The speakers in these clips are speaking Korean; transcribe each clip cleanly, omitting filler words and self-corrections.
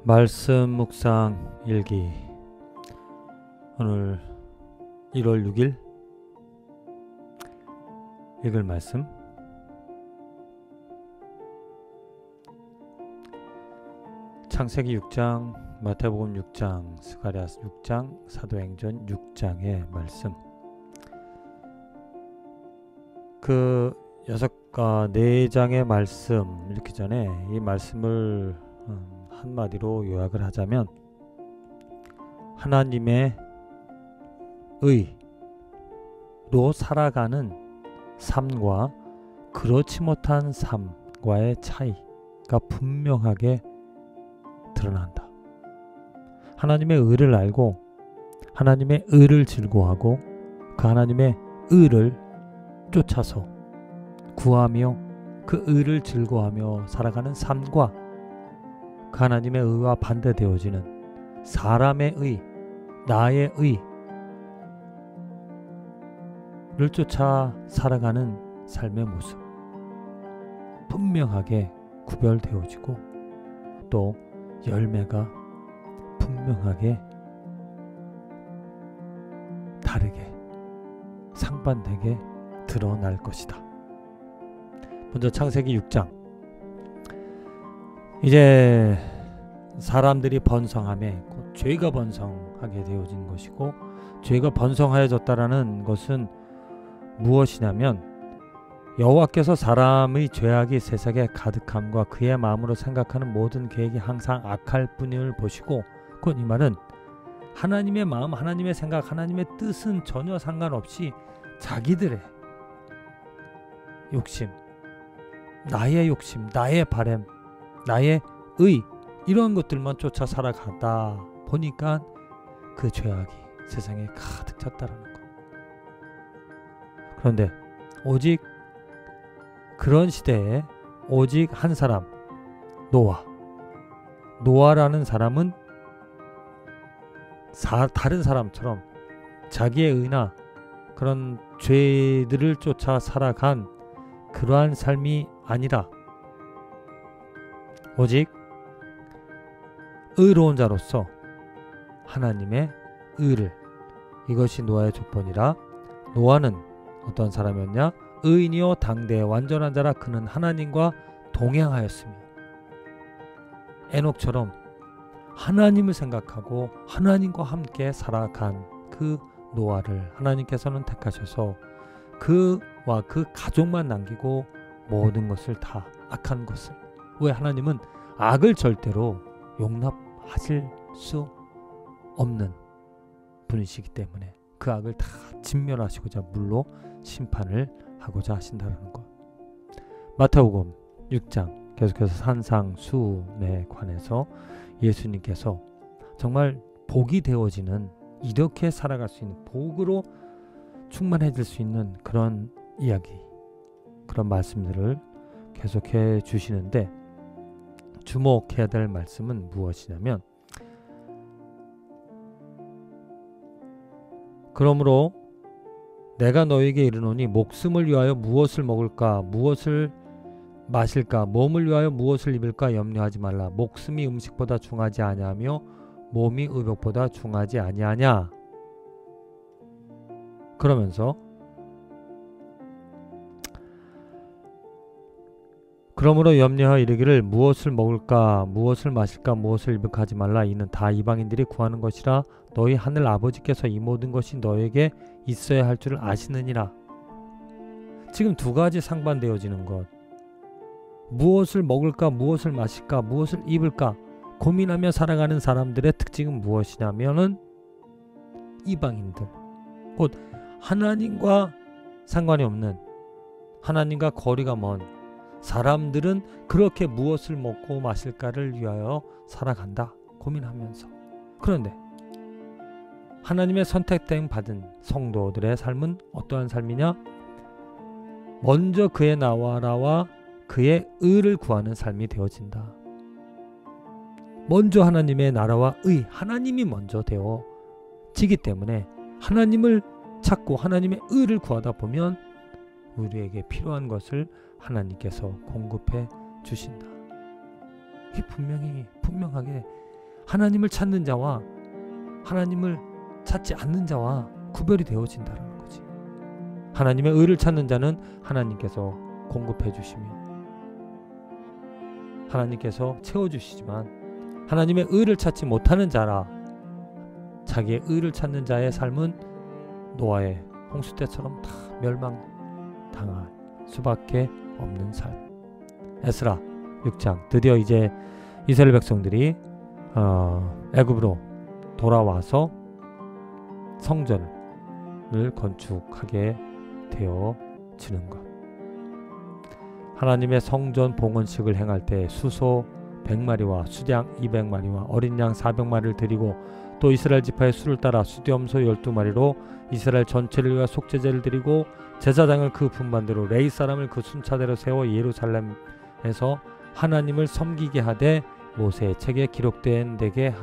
말씀 묵상 일기. 오늘 1월 6일 읽을 말씀 창세기 6장, 마태복음 6장, 스가랴서 6장, 사도행전 6장의 말씀. 그 4장의 말씀 읽기 전에 이 말씀을 한마디로 요약을 하자면, 하나님의 의로 살아가는 삶과 그렇지 못한 삶과의 차이가 분명하게 드러난다. 하나님의 의를 알고 하나님의 의를 즐거워하고 그 하나님의 의를 쫓아서 구하며 그 의를 즐거워하며 살아가는 삶과 그 하나님의 의와 반대되어지는 사람의 의, 나의 의를 쫓아 살아가는 삶의 모습 분명하게 구별되어지고 또 열매가 분명하게 다르게 상반되게 드러날 것이다. 먼저 창세기 6장. 이제 사람들이 번성함에 곧 죄가 번성하게 되어진 것이고, 죄가 번성하여졌다라는 것은 무엇이냐면, 여호와께서 사람의 죄악이 세상에 가득함과 그의 마음으로 생각하는 모든 계획이 항상 악할 뿐임을 보시고, 곧 이 말은 하나님의 마음, 하나님의 생각, 하나님의 뜻은 전혀 상관없이 자기들의 욕심, 나의 욕심, 나의 바람, 나의 의, 이런 것들만 쫓아 살아가다 보니까 그 죄악이 세상에 가득 찼다라는 것. 그런데 오직 그런 시대에 오직 한 사람, 노아라는 사람은 다른 사람처럼 자기의 의나 그런 죄들을 쫓아 살아간 그러한 삶이 아니라 오직 의로운 자로서 하나님의 의를, 이것이 노아의 조건이라. 노아는 어떤 사람이었냐? 의인이요 당대의 완전한 자라. 그는 하나님과 동행하였으며, 에녹처럼 하나님을 생각하고 하나님과 함께 살아간 그 노아를 하나님께서는 택하셔서 그와 그 가족만 남기고 모든 것을 다 악한 것을, 왜 하나님은 악을 절대로 용납하실 수 없는 분이시기 때문에 그 악을 다 진멸하시고자 물로 심판을 하고자 하신다는 것. 마태복음 6장 계속해서 산상수훈에 관해서 예수님께서 정말 복이 되어지는, 이렇게 살아갈 수 있는, 복으로 충만해질 수 있는 그런 이야기, 그런 말씀들을 계속해 주시는데, 주목해야 될 말씀은 무엇이냐면, 그러므로 내가 너에게 이르노니 목숨을 위하여 무엇을 먹을까, 무엇을 마실까, 몸을 위하여 무엇을 입을까 염려하지 말라. 목숨이 음식보다 중하지 아니하며 몸이 의복보다 중하지 아니하냐. 그러면서 그러므로 염려하여 이르기를 무엇을 먹을까, 무엇을 마실까, 무엇을 입을까 하지 말라. 이는 다 이방인들이 구하는 것이라. 너희 하늘 아버지께서 이 모든 것이 너에게 있어야 할 줄을 아시느니라. 지금 두 가지 상반되어지는 것, 무엇을 먹을까, 무엇을 마실까, 무엇을 입을까 고민하며 살아가는 사람들의 특징은 무엇이냐면은 이방인들, 곧 하나님과 상관이 없는, 하나님과 거리가 먼 사람들은 그렇게 무엇을 먹고 마실까를 위하여 살아간다, 고민하면서. 그런데 하나님의 선택됨 받은 성도들의 삶은 어떠한 삶이냐? 먼저 그의 나라와 그의 의를 구하는 삶이 되어진다. 먼저 하나님의 나라와 의, 하나님이 먼저 되어지기 때문에 하나님을 찾고 하나님의 의를 구하다 보면 우리에게 필요한 것을 하나님께서 공급해 주신다. 이게 분명하게 하나님을 찾는 자와 하나님을 찾지 않는 자와 구별이 되어진다는 거지. 하나님의 의를 찾는 자는 하나님께서 공급해 주시며 하나님께서 채워주시지만, 하나님의 의를 찾지 못하는 자라 자기의 의를 찾는 자의 삶은 노아의 홍수 때처럼 다 멸망당할 수밖에 없는 삶. 에스라 6장, 드디어 이제 이스라엘 백성들이 애굽으로 돌아와서 성전을 건축하게 되어지는 것. 하나님의 성전 봉헌식을 행할 때 수소 100마리와 수양 200마리와 어린 양 400마리를 드리고, 또 이스라엘 지파의 수를 따라 수염소 12마리로 이스라엘 전체를 위하여 속죄제를 드리고, 제사장을 그 분반대로 레위 사람을 그 순차대로 세워 예루살렘에서 하나님을 섬기게 하되 모세의 책에 기록된 대게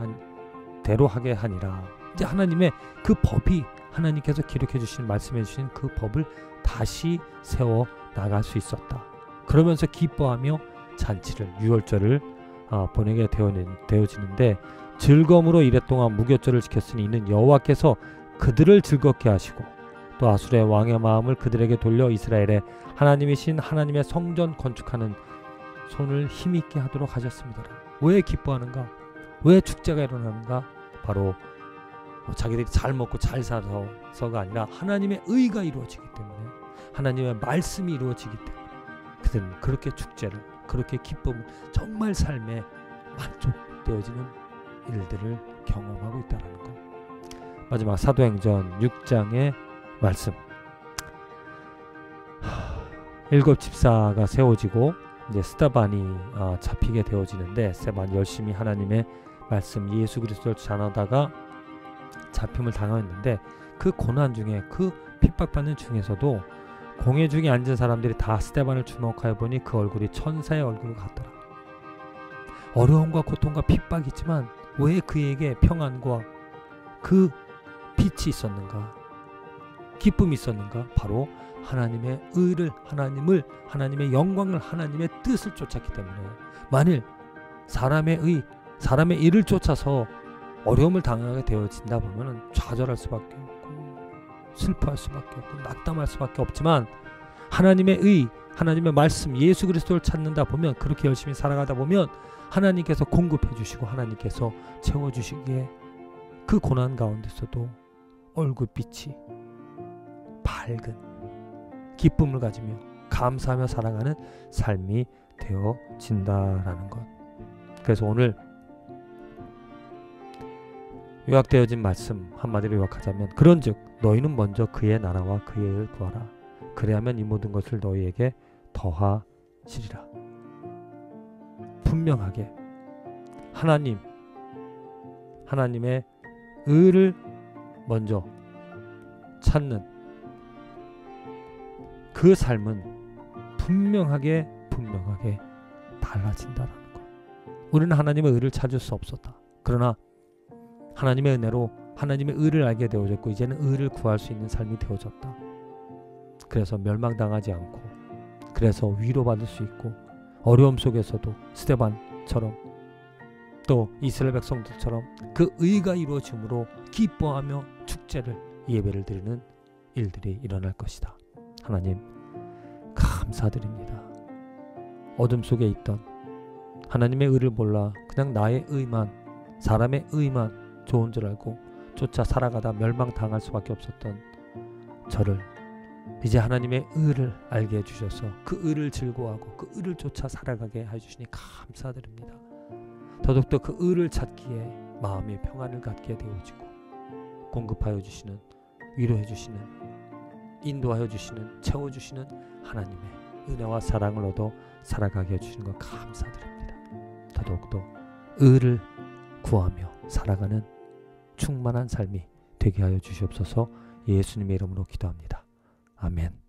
대로 하게 하니라. 이제 하나님의 그 법이, 하나님께서 기록해 주신, 말씀해 주신 그 법을 다시 세워 나갈 수 있었다. 그러면서 기뻐하며 잔치를, 유월절을 보내게 되어지는데, 즐거움으로 이랫동안 무교절을 지켰으니 이는 여호와께서 그들을 즐겁게 하시고 또 아수르의 왕의 마음을 그들에게 돌려 이스라엘의 하나님이신 하나님의 성전 건축하는 손을 힘있게 하도록 하셨습니다. 왜 기뻐하는가? 왜 축제가 일어나는가? 바로 자기들이 잘 먹고 잘 살아서가 아니라 하나님의 의가 이루어지기 때문에, 하나님의 말씀이 이루어지기 때문에 그들은 그렇게 축제를, 그렇게 기쁨을, 정말 삶에 만족되어지는 일들을 경험하고 있다는 것. 마지막 사도행전 6장의 말씀. 7 집사가 세워지고 이제 스데반이 잡히게 되어지는데, 스데반이 열심히 하나님의 말씀 예수 그리스도를 전하다가 잡힘을 당하였는데, 그 고난 중에, 그 핍박받는 중에서도 공회 중에 앉은 사람들이 다 스데반을 주목하여 보니 그 얼굴이 천사의 얼굴 같더라. 어려움과 고통과 핍박이 있지만 왜 그에게 평안과 그 빛이 있었는가? 기쁨이 있었는가? 바로 하나님의 의를, 하나님의 영광을, 하나님의 뜻을 쫓았기 때문에. 만일 사람의 의, 사람의 일을 쫓아서 어려움을 당하게 되어진다 보면 좌절할 수밖에 없고 슬퍼할 수밖에 없고 낙담할 수밖에 없지만, 하나님의 의, 하나님의 말씀 예수 그리스도를 찾는다 보면, 그렇게 열심히 살아가다 보면 하나님께서 공급해 주시고 하나님께서 채워주시기에 그 고난 가운데서도 얼굴빛이 밝은 기쁨을 가지며 감사하며 살아가는 삶이 되어진다라는 것. 그래서 오늘 요약되어진 말씀 한마디로 요약하자면, 그런즉 너희는 먼저 그의 나라와 그의 의를 구하라. 그래야면 이 모든 것을 너희에게 더하시리라. 분명하게 하나님의 의를 먼저 찾는 그 삶은 분명하게 달라진다는 것. 우리는 하나님의 의를 찾을 수 없었다. 그러나 하나님의 은혜로 하나님의 의를 알게 되어졌고, 이제는 의를 구할 수 있는 삶이 되어졌다. 그래서 멸망당하지 않고, 그래서 위로받을 수 있고, 어려움 속에서도 스데반처럼 또 이스라엘 백성들처럼 그 의가 이루어짐으로 기뻐하며 축제를, 예배를 드리는 일들이 일어날 것이다. 하나님 감사드립니다. 어둠 속에 있던, 하나님의 의를 몰라 그냥 나의 의만, 사람의 의만 좋은 줄 알고 쫓아 살아가다 멸망당할 수밖에 없었던 저를 이제 하나님의 의를 알게 해주셔서 그 의를 즐거워하고 그 의를 쫓아 살아가게 해주시니 감사드립니다. 더욱더 그 의를 찾기에 마음의 평안을 갖게 되어지고, 공급하여 주시는, 위로해 주시는, 인도하여 주시는, 채워주시는 하나님의 은혜와 사랑을 얻어 살아가게 해주시는 것 감사드립니다. 더욱더 의를 구하며 살아가는 충만한 삶이 되게 하여 주시옵소서. 예수님의 이름으로 기도합니다. 아멘.